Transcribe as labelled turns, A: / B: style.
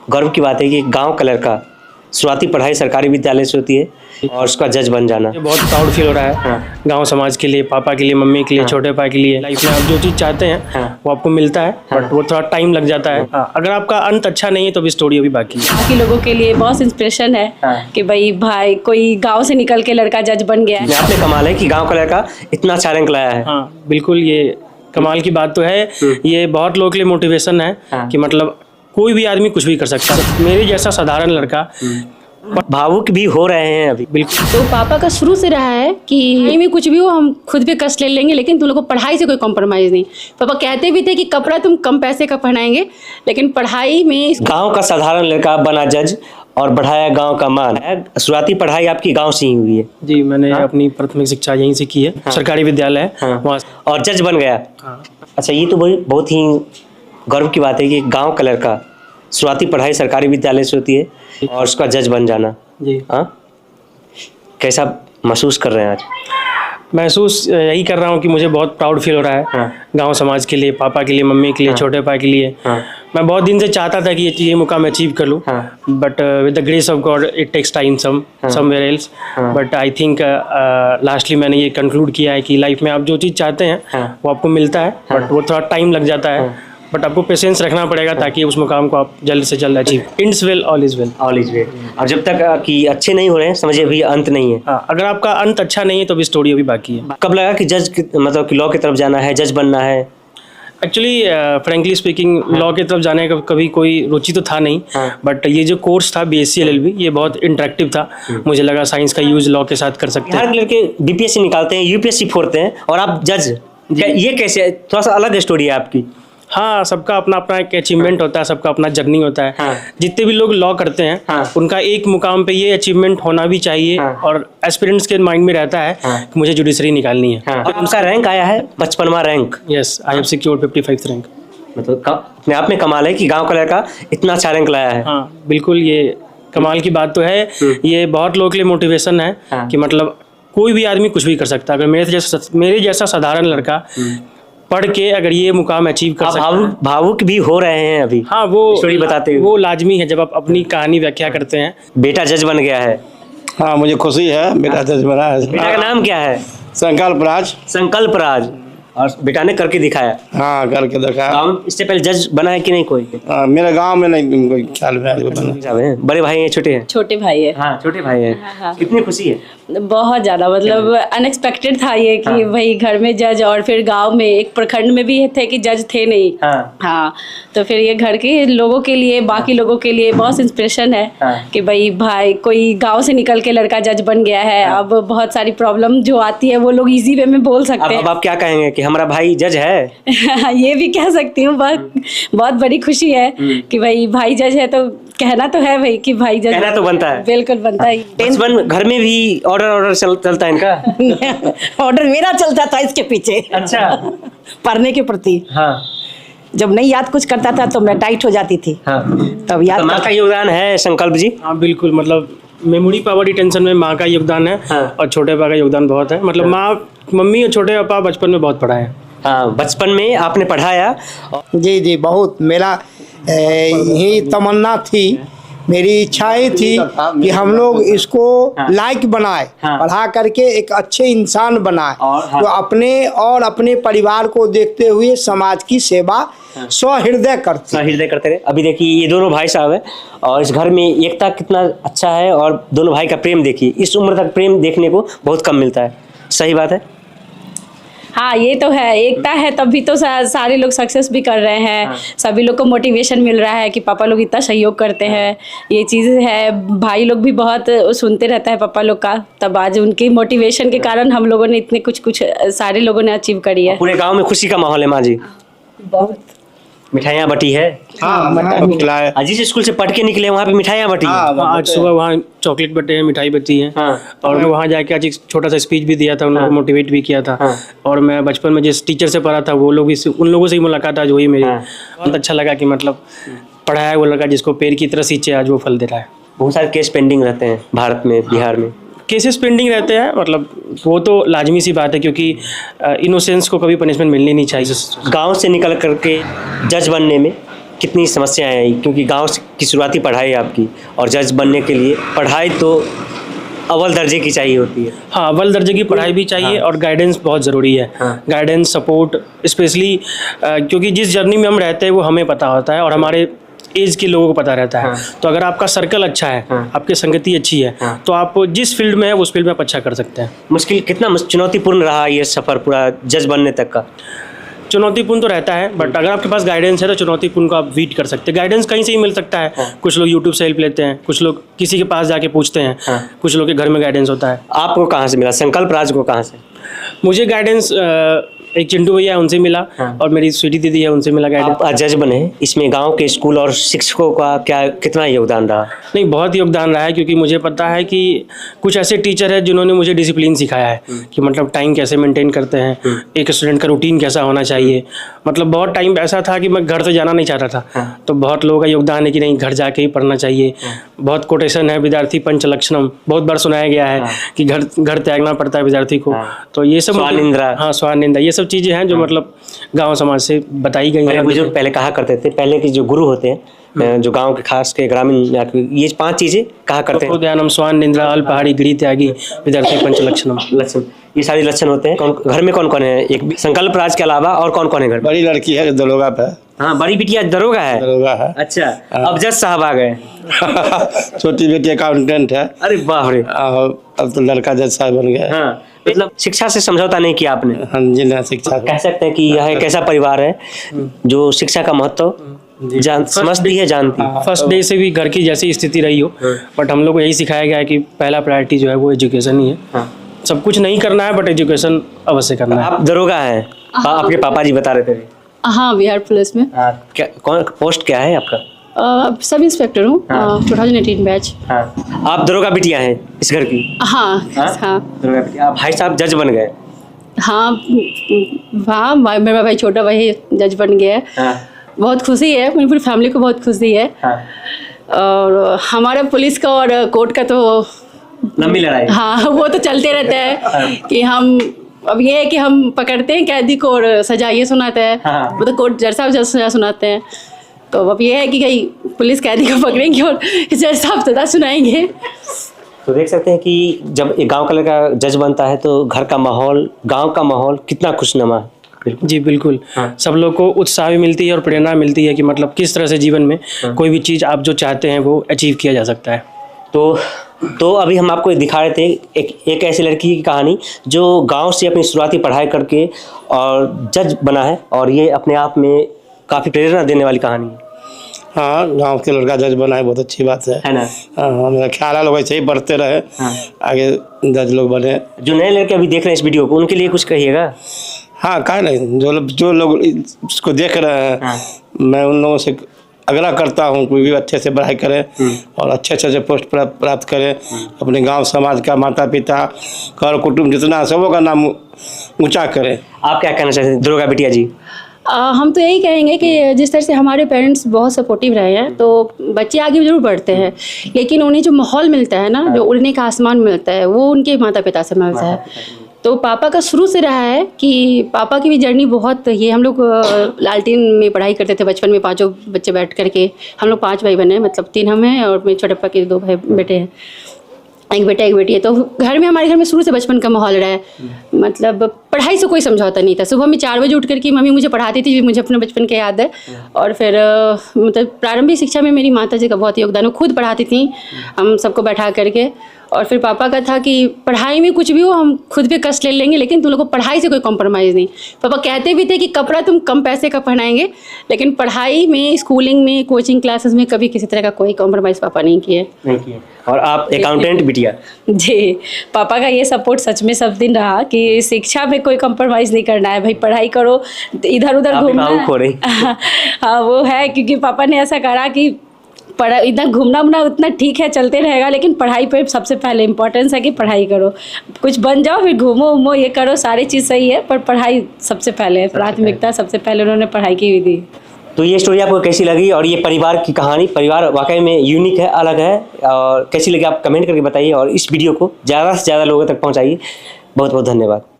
A: गर्व की बात है कि गांव का लड़का शुरुआती पढ़ाई सरकारी विद्यालय से होती है और उसका जज बन जाना
B: बहुत प्राउड फील हो रहा है। गांव समाज के लिए, पापा के लिए, मम्मी के लिए, छोटे भाई के लिए। लाइफ में आप जो चीज़ चाहते हैं वो आपको मिलता है, बट वो थोड़ा टाइम लग जाता है। अगर आपका अंत अच्छा नहीं है तो भी स्टोरी अभी बाकी है।
C: बाकी लोगों के लिए बहुत इंस्पिरेशन है कि भाई कोई गांव से निकल के लड़का जज बन गया है।
A: आपने कमाल है कि गाँव का लड़का इतना अच्छा रैंक लाया है।
B: हाँ बिल्कुल, ये कमाल की बात तो है। ये बहुत लोगों के लिए मोटिवेशन है कि मतलब कोई भी आदमी कुछ भी कर सकता है। मेरे जैसा साधारण लड़का
A: भावुक भी हो रहे हैं अभी।
B: बिल्कुल।
C: तो पापा का शुरू से रहा है कि कहीं भी कुछ भी हो हम खुद पे कष्ट ले लेंगे, लेकिन तुम लोग को पढ़ाई से कोई कॉम्प्रोमाइज़ नहीं। पापा कहते भी थे कि कपड़ा तुम कम पैसे का पहनाएंगे, लेकिन पढ़ाई में
A: गांव का साधारण लड़का बना जज और बढ़ाया गांव का मान। शुरुआती पढ़ाई आपकी गांव से ही हुई है?
B: जी, मैंने अपनी प्राथमिक शिक्षा यहीं से की है। सरकारी विद्यालय है वहाँ।
A: और जज बन गया। अच्छा, ये तो बहुत ही गर्व की बात है कि गांव का लड़का शुरुआती पढ़ाई सरकारी विद्यालय से होती है और उसका जज बन जाना।
B: जी
A: हाँ, कैसा महसूस कर रहे हैं आज?
B: महसूस यही कर रहा हूँ कि मुझे बहुत प्राउड फील हो रहा है। गांव समाज के लिए, पापा के लिए, मम्मी के लिए, छोटे भाई के लिए। मैं बहुत दिन से चाहता था कि ये मुकाम अचीव कर लूँ, but with the grace of God it takes time somewhere else. But I think lastly मैंने ये कंक्लूड किया है कि लाइफ में आप जो चीज़ चाहते हैं वो आपको मिलता है, बट वो थोड़ा टाइम लग जाता है। बट आपको पेशेंस रखना पड़ेगा ताकि उस मुकाम को आप जल्द से जल्द achieve. Ends well all is well.
A: All is well. और जब तक कि अच्छे नहीं हो रहे हैं समझिए अभी अंत नहीं है।
B: अगर आपका अंत अच्छा नहीं है तो भी स्टोरी अभी बाकी है।
A: कब लगा कि मतलब कि लॉ की तरफ जाना है, जज बनना है?
B: एक्चुअली फ्रेंकली स्पीकिंग लॉ की तरफ जाने का कभी कोई रुचि तो था नहीं, बट ये जो कोर्स था BSc LLB ये बहुत इंटरेक्टिव था। मुझे लगा साइंस का यूज लॉ के साथ कर सकते हैं।
A: हर लड़के BPSC निकालते हैं, UPSC फोड़ते हैं और आप जज, ये कैसे? थोड़ा सा अलग स्टोरी है आपकी।
B: हाँ, सबका अपना अपना एक अचीवमेंट होता है, सबका अपना जर्नी होता है। जितने भी लोग लॉ करते हैं उनका एक मुकाम पे ये अचीवमेंट होना भी चाहिए और एस्पिरेंट्स के माइंड में रहता है कि मुझे जुडिशरी निकालनी है।
A: उनका रैंक आया है 55वां rank.
B: Yes, I have secured 55th rank.
A: मतलब अपने आप में कमाल है कि गांव का लड़का इतना अच्छा रैंक लाया है।
B: हाँ बिल्कुल, ये कमाल की बात तो है। ये बहुत लोगों के लिए मोटिवेशन है कि मतलब कोई भी आदमी कुछ भी कर सकता है। अगर मेरे जैसा साधारण लड़का पढ़ के अगर ये मुकाम अचीव कर सकता है।
A: भावुक भी हो रहे हैं अभी।
B: हाँ, वो
A: स्टोरी बताते हुए।
B: वो लाजमी है जब आप अपनी कहानी व्याख्या करते हैं।
A: बेटा जज बन गया है।
D: हाँ, मुझे खुशी है, बेटा जज बना है।
A: बेटा का नाम क्या है?
D: संकल्प राज।
A: संकल्प राज। और बेटा ने करके दिखाया।
D: हाँ, करके दिखाया।
A: गाँव इससे पहले जज बना है कि नहीं कोई?
D: मेरे गांव में नहीं कोई ख्याल में।
A: बड़े भाई हैं, छोटे हैं?
C: छोटे भाई है।
A: हाँ, छोटे भाई हैं। कितनी खुशी है?
C: बहुत ज़्यादा, मतलब अनएक्सपेक्टेड था ये कि भाई घर में जज और फिर गांव में एक प्रखंड में भी थे कि जज थे नहीं। हाँ, तो फिर ये घर के लोगों के लिए, बाकी लोगों के लिए बहुत इंस्पिरेशन है कि भाई कोई गांव से निकल के लड़का जज बन गया है। अब बहुत सारी प्रॉब्लम जो आती है वो लोग इजी वे में बोल सकते हैं।
A: अब आप क्या कहेंगे कि हमारा भाई जज है?
C: ये भी कह सकती हूँ। बहुत बड़ी खुशी है कि भाई जज है, तो कहना तो है भाई कि भाई जज
A: कहना तो बनता है।
C: बिल्कुल बनता है।
A: बचपन घर में भी ऑर्डर चलता है इनका?
E: ऑर्डर मेरा चलता था इसके पीछे।
A: अच्छा।
E: पढ़ने के प्रति।
A: हाँ,
E: जब नहीं याद कुछ करता था तो मैं टाइट हो जाती थी।
A: हाँ।
E: तब याद
A: माँ का योगदान है संकल्प जी?
B: हाँ बिल्कुल, मतलब मेमोरी पावर रिटेंशन में माँ का योगदान है और छोटे पापा का योगदान बहुत है। मतलब मम्मी और छोटे पापा बचपन में बहुत पढ़ाए हैं।
A: हाँ, बचपन में आपने पढ़ाया?
D: जी जी, बहुत। मेरा यही तमन्ना थी, मेरी इच्छाएं थी कि हम लोग इसको लायक बनाए, पढ़ा करके एक अच्छे इंसान बनाए जो अपने और अपने परिवार को देखते हुए समाज की सेवा सहृदय करते रहे।
A: अभी देखिए ये दोनों भाई साहब हैं और इस घर में एकता कितना अच्छा है और दोनों भाई का प्रेम देखिए। इस उम्र तक प्रेम देखने को बहुत कम मिलता है। सही बात है।
C: हाँ, ये तो है, एकता है तभी तो सारे लोग सक्सेस भी कर रहे हैं। सभी लोग को मोटिवेशन मिल रहा है कि पापा लोग इतना सहयोग करते हैं। ये चीज़ है, भाई लोग भी बहुत सुनते रहता है पापा लोग का, तब आज उनकी मोटिवेशन के कारण हम लोगों ने इतने कुछ सारे लोगों ने अचीव करी है।
A: पूरे गांव में खुशी का माहौल है माँ जी?
C: बहुत।
A: मिठाइयाँ बटी है?
D: हाँ,
A: जिस स्कूल से पढ़ के निकले वहाँ पे मिठाइयाँ बटी?
B: आज सुबह वहाँ चॉकलेट बटे हैं, मिठाई बची है। और मैं वहाँ जाके आज एक छोटा सा स्पीच भी दिया था, उन लोगों को मोटिवेट भी किया था। और मैं बचपन में जिस टीचर से पढ़ा था वो लोग भी, उन लोगों से ही मुलाकात आज हुई मेरी। बहुत अच्छा लगा कि मतलब पढ़ा है वो लड़का जिसको पेड़ की तरह सींचे आज वो फल दे रहा है।
A: बहुत सारे केस पेंडिंग रहते हैं भारत में, बिहार में।
B: केसेस पेंडिंग रहते हैं, मतलब वो तो लाजमी सी बात है क्योंकि इनोसेंस को कभी पनिशमेंट मिलनी नहीं चाहिए।
A: गांव से निकल करके जज बनने में कितनी समस्याएं आई, क्योंकि गांव की शुरुआती पढ़ाई आपकी, और जज बनने के लिए पढ़ाई तो अव्वल दर्जे की चाहिए होती है।
B: हाँ, अव्वल दर्जे की पढ़ाई भी चाहिए और गाइडेंस बहुत ज़रूरी है। गाइडेंस, सपोर्ट, स्पेशली क्योंकि जिस जर्नी में हम रहते हैं वो हमें पता होता है और हमारे एज के लोगों को पता रहता है। तो अगर आपका सर्कल अच्छा है, आपकी संगति अच्छी है, तो आप जिस फील्ड में है उस फील्ड में आप अच्छा कर सकते हैं।
A: मुश्किल कितना चुनौतीपूर्ण रहा ये सफ़र पूरा जज बनने तक का?
B: चुनौतीपूर्ण तो रहता है, बट अगर आपके पास गाइडेंस है तो चुनौतीपूर्ण को आप बीट कर सकते हैं। गाइडेंस कहीं से ही मिल सकता है। कुछ लोग यूट्यूब से हेल्प लेते हैं, कुछ लोग किसी के पास जाके पूछते हैं, कुछ लोग के घर में गाइडेंस होता है।
A: आपको कहाँ से मिला? संकल्प राज को कहाँ से?
B: मुझे गाइडेंस एक चिंटू भैया है, उनसे मिला, और मेरी स्वीटी दीदी है, उनसे मिला गाइडेंस।
A: आप जज बने, इसमें गांव के स्कूल और शिक्षकों का कितना योगदान रहा?
B: नहीं, बहुत योगदान रहा है, क्योंकि मुझे पता है कि कुछ ऐसे टीचर हैं जिन्होंने मुझे डिसिप्लिन सिखाया है कि मतलब टाइम कैसे मेंटेन करते हैं, एक स्टूडेंट का रूटीन कैसा होना चाहिए। मतलब बहुत टाइम ऐसा था कि मैं घर से जाना नहीं चाहता था, तो बहुत लोगों का योगदान है कि नहीं, घर जाके ही पढ़ना चाहिए। बहुत कोटेशन है, विद्यार्थी पंच लक्षणम बहुत बार सुनाया गया है कि घर त्यागना पड़ता है विद्यार्थी को। तो ये सब
A: स्वानिंद्रा,
B: हाँ, स्वानिंदा, ये सब चीज़ें हैं जो मतलब गांव समाज से बताई गई हैं।
A: बुजुर्ग पहले कहा करते थे, पहले के जो गुरु होते हैं जो गांव के खास के ग्रामीण, ये 5 चीजें कहा करते हैं।
B: ध्यानम, स्वान निंद्रा, अल्प पहाड़ी, गिरी त्यागी, विद्यार्थी पंच लक्षणम,
A: लक्षण, ये सारे लक्षण होते हैं। घर में कौन कौन है? एक संकल्प राज के अलावा और कौन कौन है घर?
D: बड़ी लड़की है, दरोगा पे।
A: हाँ, बड़ी बिटिया दरोगा है।
D: दरोगा है।
A: अच्छा, अब जज साहब आ गए।
D: छोटी बेटी अकाउंटेंट है।
A: अरे वाह रे,
D: अब तो लड़का जज साहब बन गया।
A: हाँ, मतलब शिक्षा से समझौता नहीं किया आपने?
D: हाँ जी, ना शिक्षा
A: कह सकते हैं कि यह एक ऐसा परिवार है जो शिक्षा का महत्व समझती है, जानती है।
B: फर्स्ट डे से भी घर की जैसी स्थिति रही हो, बट हम लोग को यही सिखाया गया है कि पहला प्रायोरिटी जो है वो एजुकेशन ही है। सब कुछ नहीं करना है, बट एजुकेशन अवश्य करना है।
A: आप दरोगा हैं, आपके पापा जी बता रहे थे।
C: हाँ, बिहार पुलिस में।
A: क्या कौन पोस्ट क्या है आपका?
C: सब इंस्पेक्टर हूँ, 2018 बैच।
A: आप दरोगा बिटिया हैं इस घर की?
C: हाँ, हाँ।
A: दरोगा बिटिया। आप भाई साहब जज बन गए?
C: हाँ, हाँ, मेरा भाई, छोटा भाई जज बन गया है। बहुत खुशी है, मेरी पूरी फैमिली को बहुत खुशी है। और हमारा पुलिस का और कोर्ट का तो
A: लंबी लड़ाई।
C: हाँ, वो तो चलते रहता है कि हम, अब ये है कि हम पकड़ते हैं कैदी को और सजा ये सुनाते हैं। वो तो कोर्ट जज साहब सजा सुनाते हैं। तो अब ये है कि कहीं पुलिस कैदी को पकड़ेंगे और जज साहब सजा सुनाएंगे।
A: तो देख सकते हैं कि जब एक गांव का लड़का जज बनता है तो घर का माहौल, गांव का माहौल कितना खुशनुमा है।
B: जी बिल्कुल। सब लोग को उत्साह भी मिलती है और प्रेरणा मिलती है कि मतलब किस तरह से जीवन में कोई भी चीज़ आप जो चाहते हैं वो अचीव किया जा सकता है।
A: तो अभी हम आपको दिखा रहे थे एक ऐसी लड़की की कहानी जो गांव से अपनी शुरुआती पढ़ाई करके और जज बना है, और ये अपने आप में काफ़ी प्रेरणा देने वाली कहानी है।
D: हाँ, गांव के लड़का जज बना है, बहुत अच्छी बात है
A: ना?
D: हाँ, मेरा ख्याल है लोग ऐसे ही बढ़ते रहे, आगे जज लोग बने।
A: जो नए लड़के अभी देख रहे हैं इस वीडियो को, उनके लिए कुछ कहिएगा?
D: हाँ, कहा नहीं, जो लोग इसको देख रहे हैं, मैं उन लोगों से आग्रह करता हूँ कोई भी अच्छे से पढ़ाई करे और अच्छे से पोस्ट प्राप्त करे, अपने गांव समाज का, माता पिता, कर कुटुंब जितना सबों का नाम ऊंचा करे।
A: आप क्या कहना चाहते हैं दरोगा बिटिया जी?
C: हम तो यही कहेंगे कि जिस तरह से हमारे पेरेंट्स बहुत सपोर्टिव रहे हैं, तो बच्चे आगे जरूर बढ़ते हैं, लेकिन उन्हें जो माहौल मिलता है ना, जो उड़ने का आसमान मिलता है, वो उनके माता पिता से मिलता है। तो पापा का शुरू से रहा है कि पापा की भी जर्नी बहुत, ये हम लोग लालटेन में पढ़ाई करते थे बचपन में, 5 बच्चे बैठ करके। हम लोग 5 भाई बने, मतलब 3 हम हैं और मेरे छोटे पापा के 2 भाई बेटे हैं, एक बेटा एक बेटी है। तो घर में, हमारे घर में शुरू से बचपन का माहौल रहा है, मतलब पढ़ाई से कोई समझौता नहीं था। सुबह में 4 बजे उठ करके मम्मी मुझे पढ़ाती थी, मुझे अपने बचपन के याद है। और फिर मतलब प्रारंभिक शिक्षा में मेरी माता जी का बहुत योगदान, वो खुद पढ़ाती थी हम सबको बैठा करके। और फिर पापा का था कि पढ़ाई में कुछ भी हो हम खुद पे कष्ट ले लेंगे, लेकिन तुम लोग को पढ़ाई से कोई कॉम्प्रोमाइज़ नहीं। पापा कहते भी थे कि कपड़ा तुम कम पैसे का पहनाएंगे, लेकिन पढ़ाई में, स्कूलिंग में, कोचिंग क्लासेस में कभी किसी तरह का कोई कॉम्प्रोमाइज़ पापा नहीं किए।
A: और आप अकाउंटेंट बिटिया? जी,
C: पापा का ये सपोर्ट सच में सब दिन रहा कि शिक्षा में कोई कॉम्प्रोमाइज़ नहीं करना है भाई, पढ़ाई करो, इधर उधर घूमना। हाँ, वो है, क्योंकि पापा ने ऐसा करा कि इधर घूमना उमना उतना ठीक है, चलते रहेगा, लेकिन पढ़ाई पे सबसे पहले इम्पोर्टेंस है कि पढ़ाई करो। कुछ बन जाओ फिर घूमो उमो, ये करो, सारी चीज़ सही है, पर पढ़ाई सबसे पहले है, प्राथमिकता सबसे पहले उन्होंने पढ़ाई की हुई थी।
A: तो ये स्टोरी आपको कैसी लगी, और ये परिवार की कहानी, परिवार वाकई में यूनिक है, अलग है, और कैसी लगी आप कमेंट करके बताइए, और इस वीडियो को ज़्यादा से ज़्यादा लोगों तक पहुँचाइए। बहुत बहुत धन्यवाद।